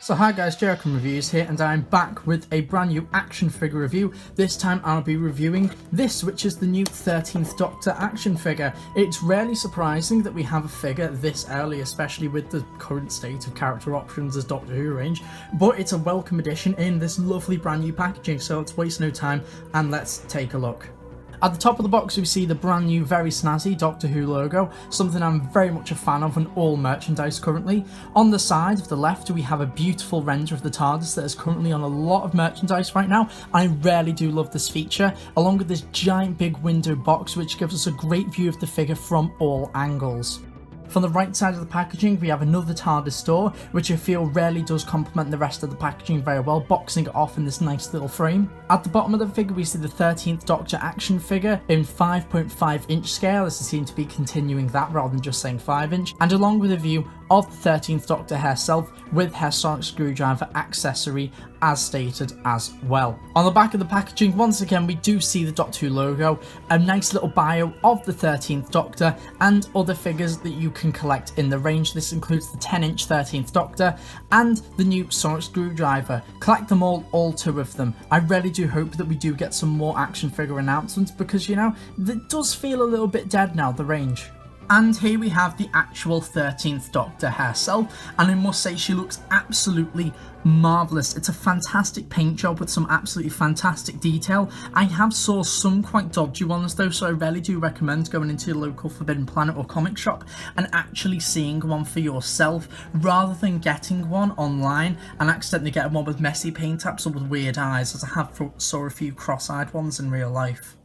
So hi guys, Jericho Reviews here, and I'm back with a brand new action figure review. This time I'll be reviewing this, which is the new 13th Doctor action figure. It's rarely surprising that we have a figure this early, especially with the current state of character options as Doctor Who range, but it's a welcome addition in this lovely brand new packaging, so let's waste no time and let's take a look. At the top of the box we see the brand new, very snazzy Doctor Who logo, something I'm very much a fan of on all merchandise currently. On the side of the left we have a beautiful render of the TARDIS that is currently on a lot of merchandise right now. I really do love this feature, along with this giant big window box which gives us a great view of the figure from all angles. From the right side of the packaging we have another TARDIS door, which I feel really does complement the rest of the packaging very well, boxing it off in this nice little frame. At the bottom of the figure we see the 13th Doctor action figure in 5.5 inch scale, as they seem to be continuing that rather than just saying 5 inch, and along with a view of the 13th Doctor herself with her sonic screwdriver accessory as stated as well. On the back of the packaging once again we do see the Doctor Who logo, a nice little bio of the 13th Doctor and other figures that you can collect in the range. This includes the 10 inch 13th Doctor and the new sonic screwdriver. Collect them all two of them. I really do hope that we do get some more action figure announcements because, you know, it does feel a little bit dead now, the range. And here we have the actual 13th Doctor herself, and I must say she looks absolutely marvellous. It's a fantastic paint job with some absolutely fantastic detail. I have saw some quite dodgy ones though, so I really do recommend going into your local Forbidden Planet or comic shop and actually seeing one for yourself rather than getting one online and accidentally getting one with messy paint apps or with weird eyes, as I have saw a few cross-eyed ones in real life.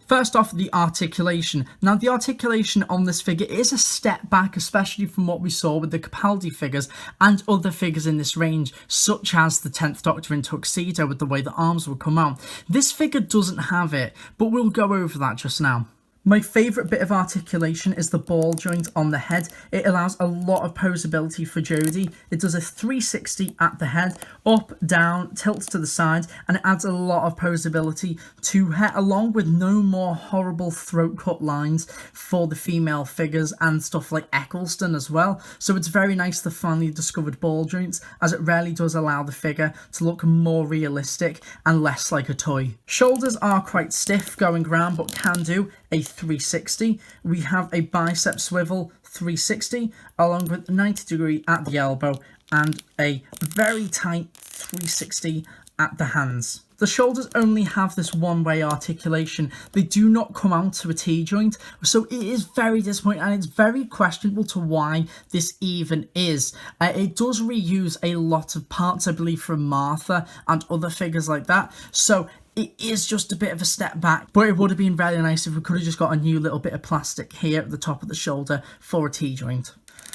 First off, the articulation. Now, the articulation on this figure is a step back, especially from what we saw with the Capaldi figures and other figures in this range, such as the 10th Doctor in Tuxedo with the way the arms would come out. This figure doesn't have it, but we'll go over that just now. My favourite bit of articulation is the ball joint on the head. It allows a lot of posability for Jodie. It does a 360 at the head, up, down, tilts to the side, and it adds a lot of posability to her, along with no more horrible throat cut lines for the female figures and stuff like Eccleston as well. So it's very nice to finally discovered ball joints, as it really does allow the figure to look more realistic and less like a toy. Shoulders are quite stiff going round, but can do a 360. We have a bicep swivel 360 along with 90 degree at the elbow and a very tight 360 at the hands. The shoulders only have this one-way articulation. They do not come out to a T-joint, so it is very disappointing and it's very questionable to why this even is. It does reuse a lot of parts, I believe, from Martha and other figures like that, so it is just a bit of a step back, but it would have been very nice if we could have just got a new little bit of plastic here at the top of the shoulder for a T-joint.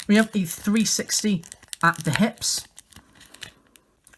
We have a 360 at the hips.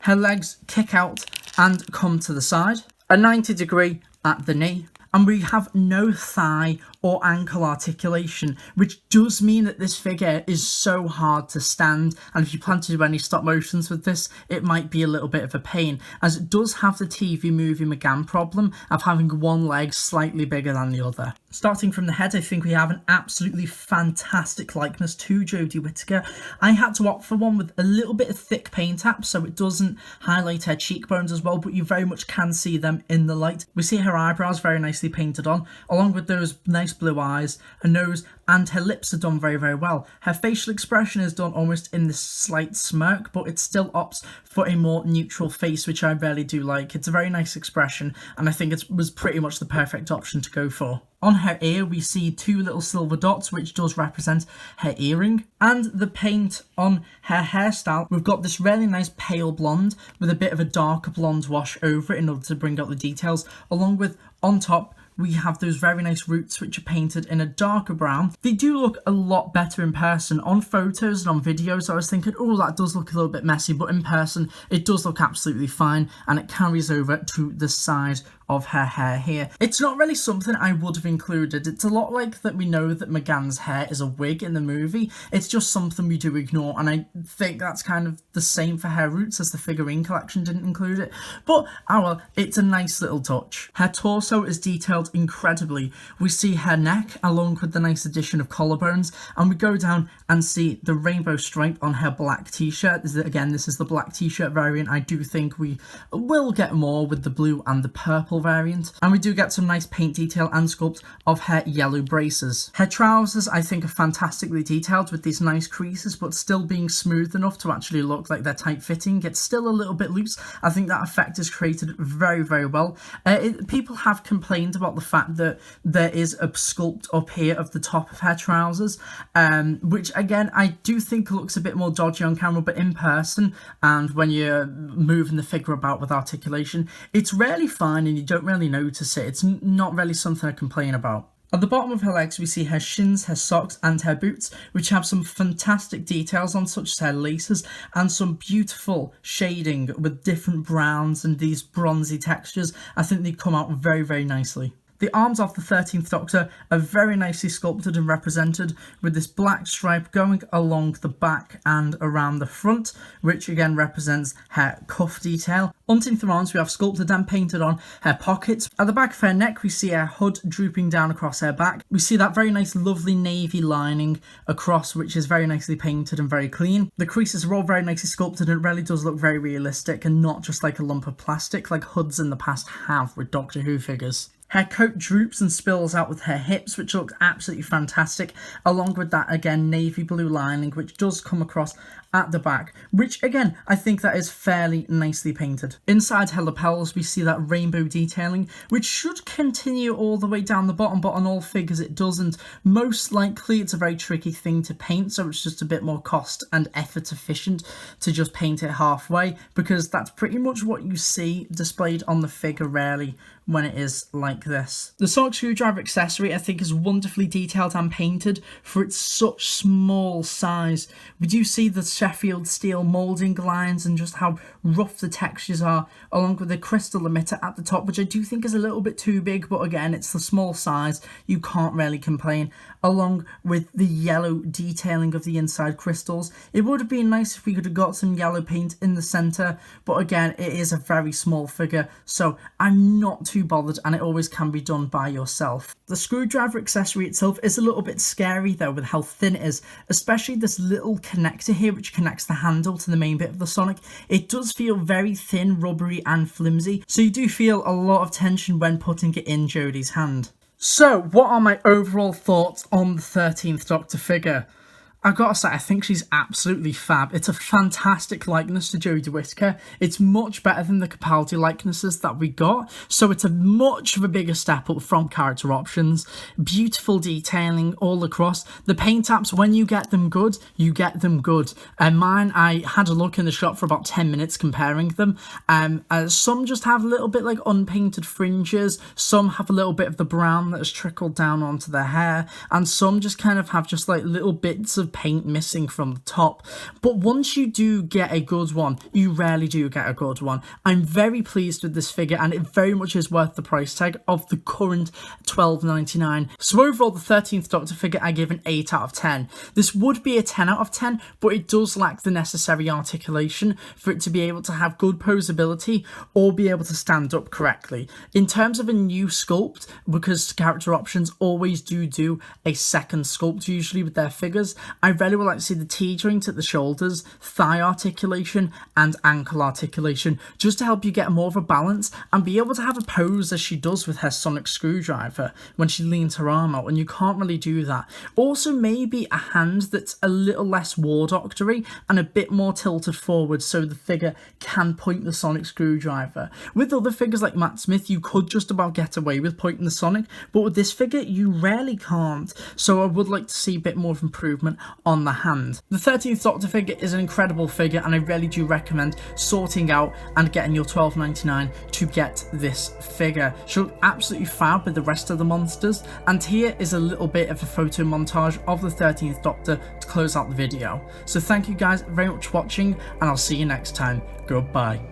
Her legs kick out and come to the side. A 90 degree at the knee. And we have no thigh or ankle articulation, which does mean that this figure is so hard to stand, and if you plan to do any stop motions with this, it might be a little bit of a pain, as it does have the TV movie McGann problem of having one leg slightly bigger than the other. Starting from the head, I think we have an absolutely fantastic likeness to Jodie Whittaker. I had to opt for one with a little bit of thick paint apps so it doesn't highlight her cheekbones as well, but you very much can see them in the light. We see her eyebrows very nicely painted on, along with those nice blue eyes. Her nose and her lips are done very, very well. Her facial expression is done almost in this slight smirk, but it still opts for a more neutral face, which I really do like. It's a very nice expression, and I think it was pretty much the perfect option to go for. On her ear, we see two little silver dots, which does represent her earring. And the paint on her hairstyle, we've got this really nice pale blonde with a bit of a darker blonde wash over it in order to bring out the details, along with, on top, we have those very nice roots which are painted in a darker brown. They do look a lot better in person. On photos and on videos I was thinking, oh, that does look a little bit messy, but in person it does look absolutely fine, and it carries over to the side of her hair here. It's not really something I would have included. It's a lot like that we know that M'gann's hair is a wig in the movie. It's just something we do ignore, and I think that's kind of the same for her roots, as the figurine collection didn't include it. But, oh well, it's a nice little touch. Her torso is detailed incredibly. We see her neck along with the nice addition of collarbones, and we go down and see the rainbow stripe on her black t-shirt. Again, this is the black t-shirt variant. I do think we will get more with the blue and the purple variant, and we do get some nice paint detail and sculpt of her yellow braces. Her trousers, I think, are fantastically detailed with these nice creases, but still being smooth enough to actually look like they're tight fitting. It's still a little bit loose. I think that effect is created very, very well. People have complained about the fact that there is a sculpt up here of the top of her trousers, which again I do think looks a bit more dodgy on camera, but in person and when you're moving the figure about with articulation, it's really fine and you don't really notice it. It's not really something I complain about. At the bottom of her legs, we see her shins, her socks and her boots, which have some fantastic details on, such as her laces and some beautiful shading with different browns and these bronzy textures. I think they come out very, very nicely. The arms of the 13th Doctor are very nicely sculpted and represented, with this black stripe going along the back and around the front, which again represents her cuff detail. Underneath the arms, we have sculpted and painted on her pockets. At the back of her neck, we see her hood drooping down across her back. We see that very nice lovely navy lining across, which is very nicely painted and very clean. The creases are all very nicely sculpted, and it really does look very realistic and not just like a lump of plastic like hoods in the past have with Doctor Who figures. Her coat droops and spills out with her hips, which looks absolutely fantastic, along with that, again, navy blue lining, which does come across at the back, which, again, I think that is fairly nicely painted. Inside her lapels, we see that rainbow detailing, which should continue all the way down the bottom, but on all figures it doesn't. Most likely, it's a very tricky thing to paint, so it's just a bit more cost and effort efficient to just paint it halfway, because that's pretty much what you see displayed on the figure rarely when it is like this. The sonic screwdriver accessory I think is wonderfully detailed and painted for its such small size. We do see the Sheffield steel moulding lines and just how rough the textures are, along with the crystal emitter at the top, which I do think is a little bit too big, but again, it's the small size, you can't really complain, along with the yellow detailing of the inside crystals. It would have been nice if we could have got some yellow paint in the centre, but again, it is a very small figure, so I'm not too bothered, and it always can be done by yourself. The screwdriver accessory itself is a little bit scary though with how thin it is, especially this little connector here which connects the handle to the main bit of the Sonic. It does feel very thin, rubbery and flimsy, so you do feel a lot of tension when putting it in Jodie's hand. So, what are my overall thoughts on the 13th Doctor figure? I've got to say, I think she's absolutely fab. It's a fantastic likeness to Jodie Whittaker. It's much better than the Capaldi likenesses that we got, so it's a much of a bigger step up from character options. Beautiful detailing all across. The paint apps, when you get them good, you get them good. And mine, I had a look in the shop for about 10 minutes comparing them. Some just have a little bit like unpainted fringes, some have a little bit of the brown that has trickled down onto their hair, and some just kind of have just like little bits of paint missing from the top. But once you do get a good one, you rarely do get a good one. I'm very pleased with this figure, and it very much is worth the price tag of the current $12.99. So overall, the 13th Doctor figure I give an 8 out of 10. This would be a 10 out of 10, but it does lack the necessary articulation for it to be able to have good posability or be able to stand up correctly. In terms of a new sculpt, because character options always do a second sculpt usually with their figures, I really would like to see the T-joint at the shoulders, thigh articulation and ankle articulation, just to help you get more of a balance and be able to have a pose as she does with her sonic screwdriver when she leans her arm out, and you can't really do that. Also maybe a hand that's a little less War Doctor-y and a bit more tilted forward so the figure can point the sonic screwdriver. With other figures like Matt Smith, you could just about get away with pointing the sonic, but with this figure you rarely can't, so I would like to see a bit more of improvement on the hand. The 13th Doctor figure is an incredible figure, and I really do recommend sorting out and getting your $12.99 to get this figure. She looks absolutely fab with the rest of the monsters, and here is a little bit of a photo montage of the 13th Doctor to close out the video. So thank you guys very much for watching, and I'll see you next time. Goodbye.